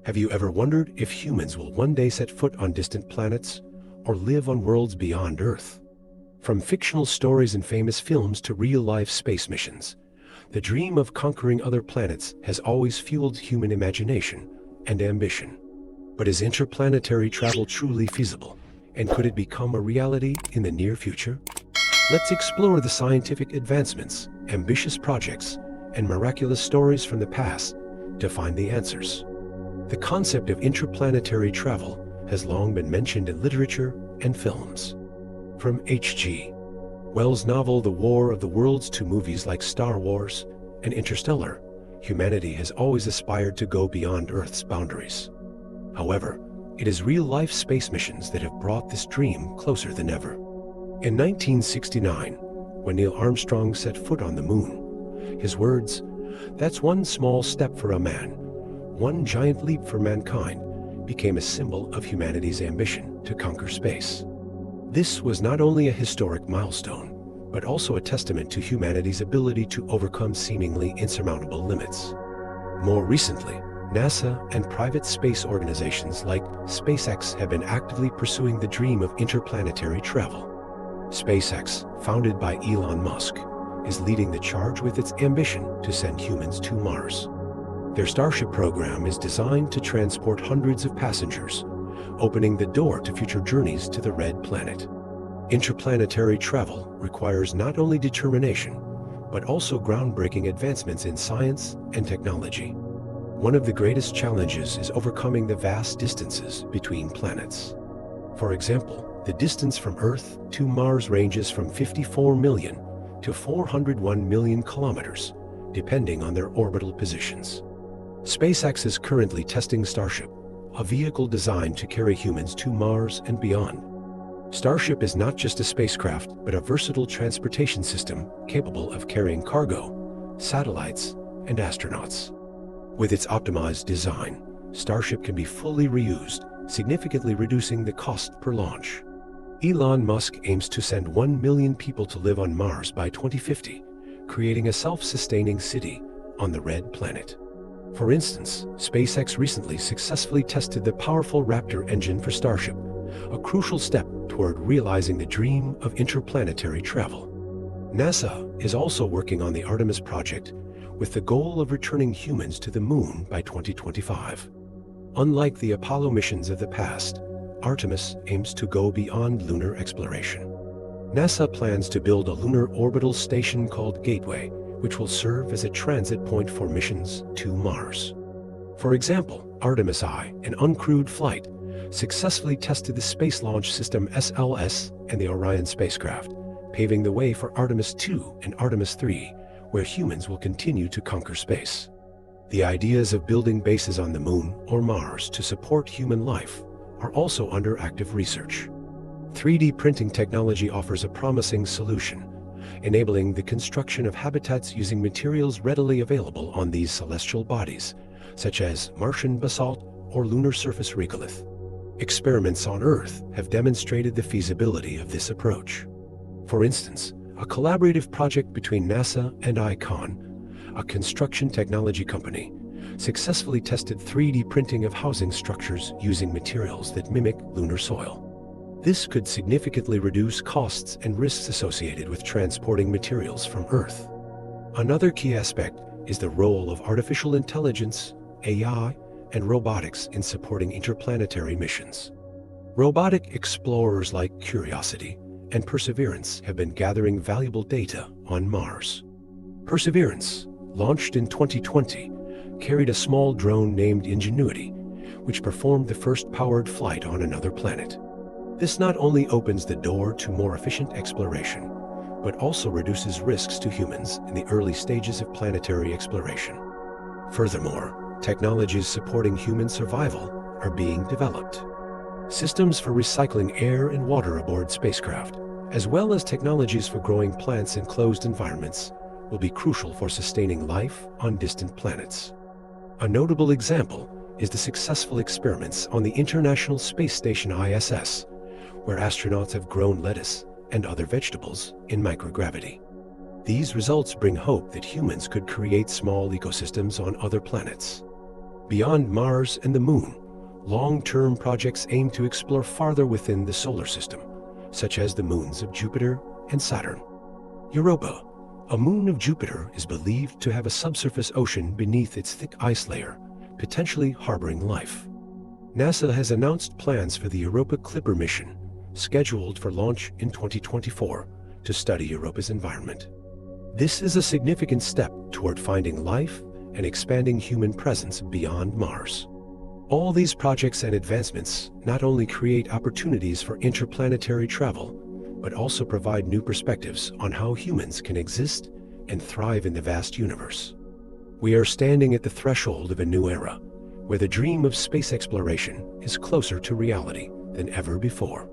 Have you ever wondered if humans will one day set foot on distant planets or live on worlds beyond Earth? From fictional stories and famous films to real-life space missions, the dream of conquering other planets has always fueled human imagination and ambition. But is interplanetary travel truly feasible? And could it become a reality in the near future? Let's explore the scientific advancements, ambitious projects, and miraculous stories from the past to find the answers. The concept of interplanetary travel has long been mentioned in literature and films. From H.G. Wells' novel The War of the Worlds to movies like Star Wars and Interstellar, humanity has always aspired to go beyond Earth's boundaries. However, it is real-life space missions that have brought this dream closer than ever. In 1969, when Neil Armstrong set foot on the moon, his words, "That's one small step for a man, one giant leap for mankind," became a symbol of humanity's ambition to conquer space. This was not only a historic milestone, but also a testament to humanity's ability to overcome seemingly insurmountable limits. More recently, NASA and private space organizations like SpaceX have been actively pursuing the dream of interplanetary travel. SpaceX, founded by Elon Musk, is leading the charge with its ambition to send humans to Mars. Their Starship program is designed to transport hundreds of passengers, opening the door to future journeys to the Red Planet. Interplanetary travel requires not only determination, but also groundbreaking advancements in science and technology. One of the greatest challenges is overcoming the vast distances between planets. For example, the distance from Earth to Mars ranges from 54 million to 401 million kilometers, depending on their orbital positions. SpaceX is currently testing Starship, a vehicle designed to carry humans to Mars and beyond. Starship is not just a spacecraft, but a versatile transportation system capable of carrying cargo, satellites, and astronauts. With its optimized design, Starship can be fully reused, significantly reducing the cost per launch. Elon Musk aims to send 1 million people to live on Mars by 2050, creating a self-sustaining city on the Red Planet. For instance, SpaceX recently successfully tested the powerful Raptor engine for Starship, a crucial step toward realizing the dream of interplanetary travel. NASA is also working on the Artemis project with the goal of returning humans to the moon by 2025. Unlike the Apollo missions of the past, Artemis aims to go beyond lunar exploration. NASA plans to build a lunar orbital station called Gateway, which will serve as a transit point for missions to Mars. For example, Artemis I, an uncrewed flight, successfully tested the Space Launch System SLS and the Orion spacecraft, paving the way for Artemis II and Artemis III, where humans will continue to conquer space. The ideas of building bases on the moon or Mars to support human life are also under active research. 3D printing technology offers a promising solution, enabling the construction of habitats using materials readily available on these celestial bodies, such as Martian basalt or lunar surface regolith. Experiments on Earth have demonstrated the feasibility of this approach. For instance, a collaborative project between NASA and ICON, a construction technology company, successfully tested 3D printing of housing structures using materials that mimic lunar soil. This could significantly reduce costs and risks associated with transporting materials from Earth. Another key aspect is the role of artificial intelligence, AI, and robotics in supporting interplanetary missions. Robotic explorers like Curiosity and Perseverance have been gathering valuable data on Mars. Perseverance, launched in 2020, carried a small drone named Ingenuity, which performed the first powered flight on another planet. This not only opens the door to more efficient exploration, but also reduces risks to humans in the early stages of planetary exploration. Furthermore, technologies supporting human survival are being developed. Systems for recycling air and water aboard spacecraft, as well as technologies for growing plants in closed environments, will be crucial for sustaining life on distant planets. A notable example is the successful experiments on the International Space Station ISS, where astronauts have grown lettuce and other vegetables in microgravity. These results bring hope that humans could create small ecosystems on other planets. Beyond Mars and the Moon, long-term projects aim to explore farther within the solar system, such as the moons of Jupiter and Saturn. Europa, a moon of Jupiter, is believed to have a subsurface ocean beneath its thick ice layer, potentially harboring life. NASA has announced plans for the Europa Clipper mission, scheduled for launch in 2024, to study Europa's environment. This is a significant step toward finding life and expanding human presence beyond Mars. All these projects and advancements not only create opportunities for interplanetary travel, but also provide new perspectives on how humans can exist and thrive in the vast universe. We are standing at the threshold of a new era, where the dream of space exploration is closer to reality than ever before.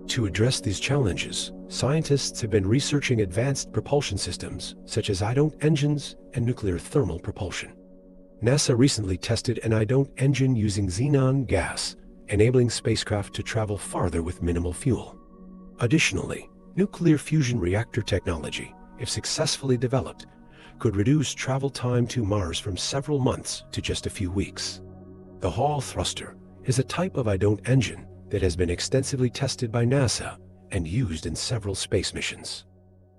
To address these challenges, scientists have been researching advanced propulsion systems such as ionite engines and nuclear thermal propulsion. NASA recently tested an ionite engine using xenon gas, enabling spacecraft to travel farther with minimal fuel. Additionally, nuclear fusion reactor technology, if successfully developed, could reduce travel time to Mars from several months to just a few weeks. The Hall thruster is a type of ionite engine that has been extensively tested by NASA and used in several space missions.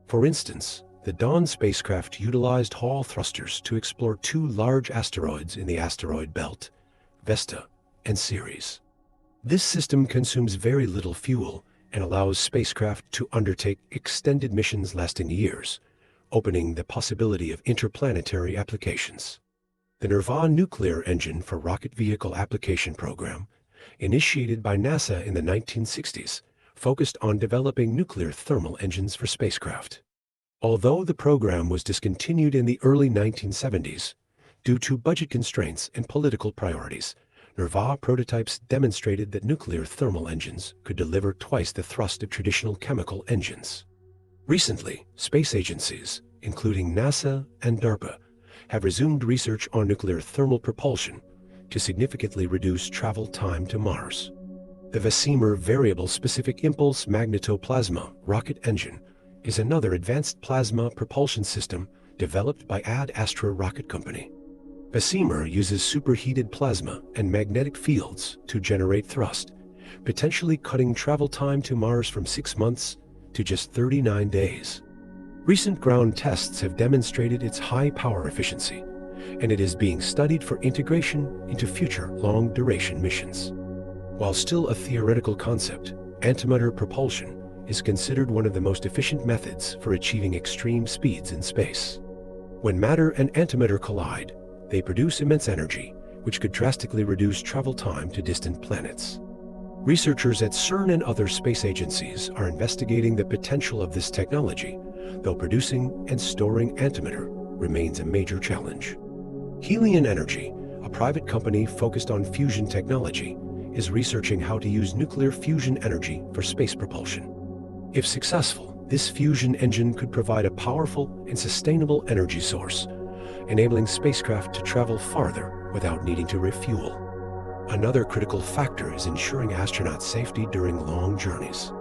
For instance, the Dawn spacecraft utilized Hall thrusters to explore two large asteroids in the asteroid belt, Vesta and Ceres. This system consumes very little fuel and allows spacecraft to undertake extended missions lasting years, opening the possibility of interplanetary applications. The Nirvan nuclear engine for rocket vehicle application program, initiated by NASA in the 1960s, focused on developing nuclear thermal engines for spacecraft. Although the program was discontinued in the early 1970s, due to budget constraints and political priorities, Nirvan prototypes demonstrated that nuclear thermal engines could deliver twice the thrust of traditional chemical engines. Recently, space agencies, including NASA and DARPA, have resumed research on nuclear thermal propulsion to significantly reduce travel time to Mars. The Vesimer Variable Specific Impulse Magnetoplasma rocket engine is another advanced plasma propulsion system developed by Ad Astra Rocket Company. Vesimer uses superheated plasma and magnetic fields to generate thrust, potentially cutting travel time to Mars from 6 months to just 39 days. Recent ground tests have demonstrated its high power efficiency, and it is being studied for integration into future long-duration missions. While still a theoretical concept, antimatter propulsion is considered one of the most efficient methods for achieving extreme speeds in space. When matter and antimatter collide, they produce immense energy, which could drastically reduce travel time to distant planets. Researchers at CERN and other space agencies are investigating the potential of this technology, though producing and storing antimatter remains a major challenge. Helion Energy, a private company focused on fusion technology, is researching how to use nuclear fusion energy for space propulsion. If successful, this fusion engine could provide a powerful and sustainable energy source, enabling spacecraft to travel farther without needing to refuel. Another critical factor is ensuring astronaut safety during long journeys.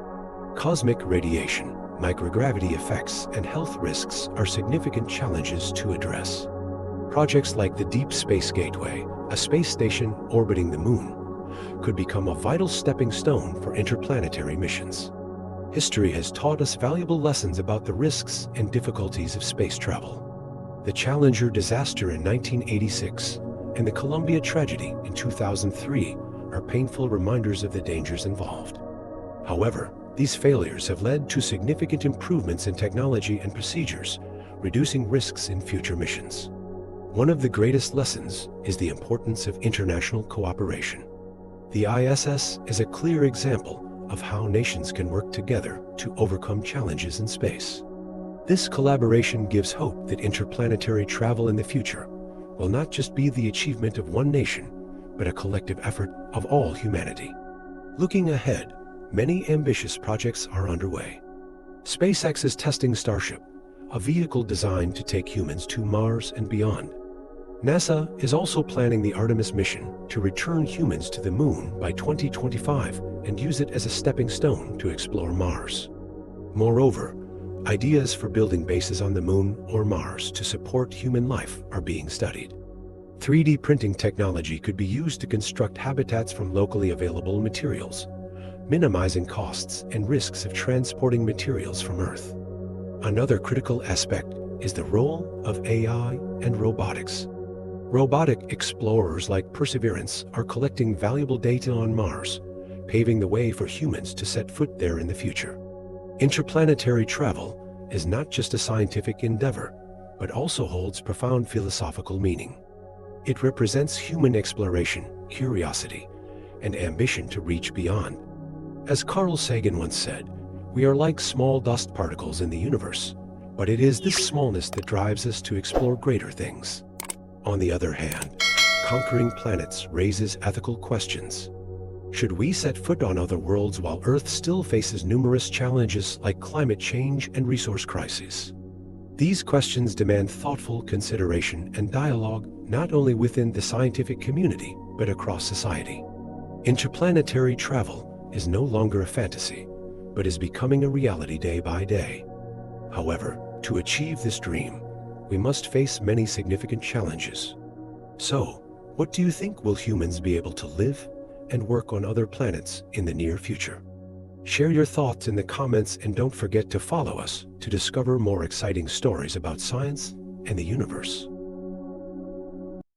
Cosmic radiation, microgravity effects, and health risks are significant challenges to address. Projects like the Deep Space Gateway, a space station orbiting the Moon, could become a vital stepping stone for interplanetary missions. History has taught us valuable lessons about the risks and difficulties of space travel. The Challenger disaster in 1986 and the Columbia tragedy in 2003 are painful reminders of the dangers involved. However, these failures have led to significant improvements in technology and procedures, reducing risks in future missions. One of the greatest lessons is the importance of international cooperation. The ISS is a clear example of how nations can work together to overcome challenges in space. This collaboration gives hope that interplanetary travel in the future will not just be the achievement of one nation, but a collective effort of all humanity. Looking ahead, many ambitious projects are underway. SpaceX is testing Starship, a vehicle designed to take humans to Mars and beyond. NASA is also planning the Artemis mission to return humans to the Moon by 2025 and use it as a stepping stone to explore Mars. Moreover, ideas for building bases on the Moon or Mars to support human life are being studied. 3D printing technology could be used to construct habitats from locally available materials, minimizing costs and risks of transporting materials from Earth. Another critical aspect is the role of AI and robotics. Robotic explorers like Perseverance are collecting valuable data on Mars, paving the way for humans to set foot there in the future. Interplanetary travel is not just a scientific endeavor, but also holds profound philosophical meaning. It represents human exploration, curiosity, and ambition to reach beyond. As Carl Sagan once said, we are like small dust particles in the universe, but it is this smallness that drives us to explore greater things. On the other hand, conquering planets raises ethical questions. Should we set foot on other worlds while Earth still faces numerous challenges like climate change and resource crises? These questions demand thoughtful consideration and dialogue not only within the scientific community, but across society. Interplanetary travel is no longer a fantasy, but is becoming a reality day by day. However, to achieve this dream, we must face many significant challenges. So, what do you think? Will humans be able to live and work on other planets in the near future? Share your thoughts in the comments and don't forget to follow us to discover more exciting stories about science and the universe.